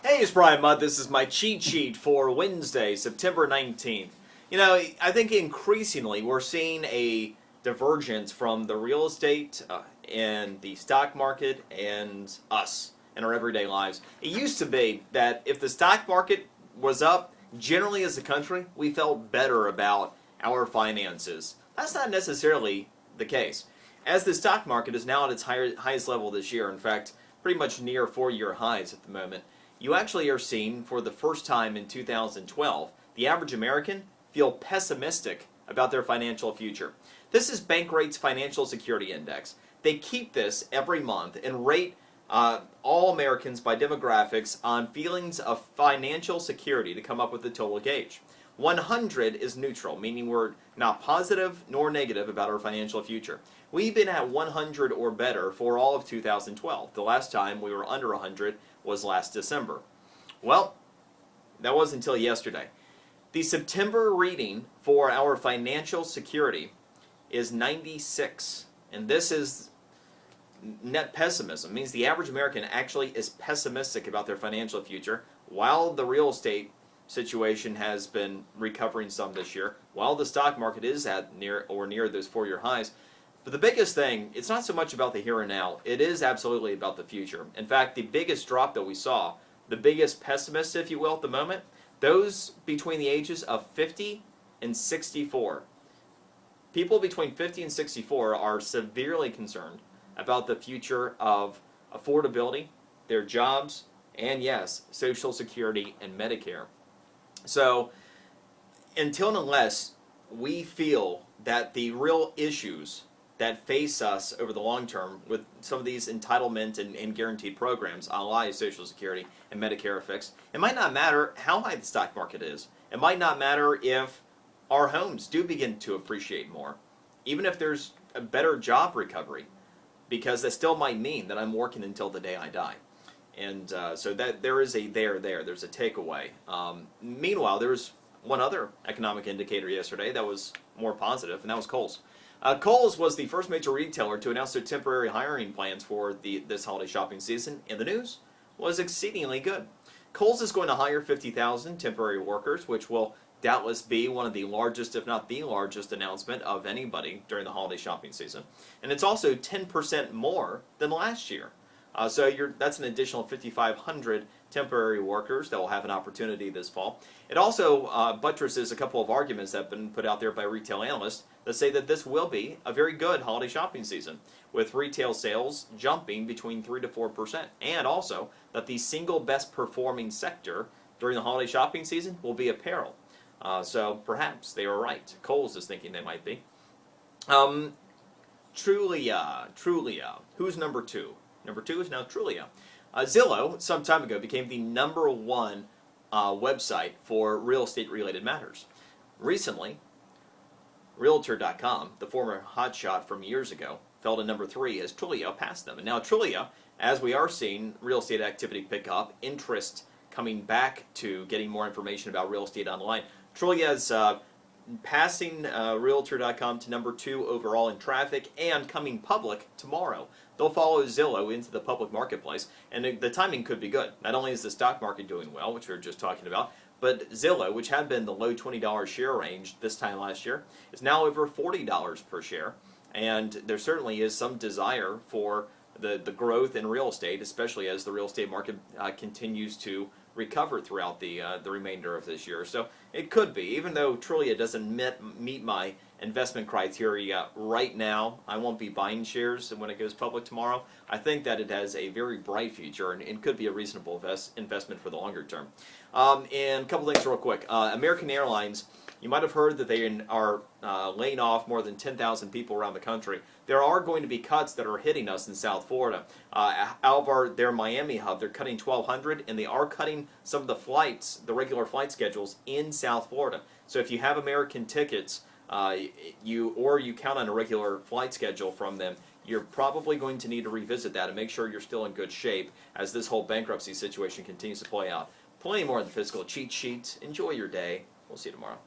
Hey, it's Brian Mudd. This is my cheat sheet for Wednesday, September 19th. You know, I think increasingly we're seeing a divergence from the real estate and the stock market and us in our everyday lives. It used to be that if the stock market was up, generally as a country, we felt better about our finances. That's not necessarily the case. As the stock market is now at its highest level this year, in fact, pretty much near four-year highs at the moment, you actually are seeing, for the first time in 2012, the average American feel pessimistic about their financial future. This is Bankrate's Financial Security Index. They keep this every month and rate all Americans by demographics on feelings of financial security to come up with the total gauge. 100 is neutral, meaning we're not positive nor negative about our financial future. We've been at 100 or better for all of 2012. The last time we were under 100 was last December. Well, that was until yesterday. The September reading for our financial security is 96, and this is net pessimism. It means the average American actually is pessimistic about their financial future, while the real estate situation has been recovering some this year, while the stock market is at near those four-year highs. But the biggest thing, it's not so much about the here and now, it is absolutely about the future. In fact, the biggest drop that we saw, the biggest pessimists, if you will, at the moment, those between the ages of 50 and 64. People between 50 and 64 are severely concerned about the future of affordability, their jobs, and yes, Social Security and Medicare. So, until and unless we feel that the real issues that face us over the long term with some of these entitlement and guaranteed programs, a la Social Security and Medicare are fixed, it might not matter how high the stock market is. It might not matter if our homes do begin to appreciate more, even if there's a better job recovery, because that still might mean that I'm working until the day I die. And so that there is a there's a takeaway. Meanwhile, there was one other economic indicator yesterday that was more positive, and that was Kohl's. Kohl's was the first major retailer to announce their temporary hiring plans for this holiday shopping season, and the news was exceedingly good. Kohl's is going to hire 50,000 temporary workers, which will doubtless be one of the largest, if not the largest, announcement of anybody during the holiday shopping season. And it's also 10% more than last year. So that's an additional 5,500 temporary workers that will have an opportunity this fall. It also buttresses a couple of arguments that have been put out there by retail analysts that say that this will be a very good holiday shopping season, with retail sales jumping between 3 to 4%, and also that the single best performing sector during the holiday shopping season will be apparel. So perhaps they were right. Kohl's is thinking they might be. Trulia. Who's number two? Number two is now Trulia. Zillow, some time ago, became the number one website for real estate-related matters. Recently, Realtor.com, the former hotshot from years ago, fell to number 3 as Trulia passed them. And now Trulia, as we are seeing real estate activity pick up, interest coming back to getting more information about real estate online, Trulia is passing Realtor.com to number 2 overall in traffic and coming public tomorrow. They'll follow Zillow into the public marketplace, and the timing could be good. Not only is the stock market doing well, which we were just talking about, but Zillow, which had been the low $20 share range this time last year, is now over $40 per share, and there certainly is some desire for the growth in real estate, especially as the real estate market continues to recover throughout the remainder of this year. So it could be, even though Trulia doesn't meet my investment criteria right now, I won't be buying shares when it goes public tomorrow. I think that it has a very bright future and could be a reasonable investment for the longer term. And a couple things real quick. American Airlines, you might have heard that they are laying off more than 10,000 people around the country. There are going to be cuts that are hitting us in South Florida. Out of their Miami hub, they're cutting 1,200, and they are cutting some of the flights, the regular flight schedules in South Florida. So if you have American tickets, you count on a regular flight schedule from them, you're probably going to need to revisit that and make sure you're still in good shape as this whole bankruptcy situation continues to play out. Plenty more of the fiscal cheat sheet. Enjoy your day. We'll see you tomorrow.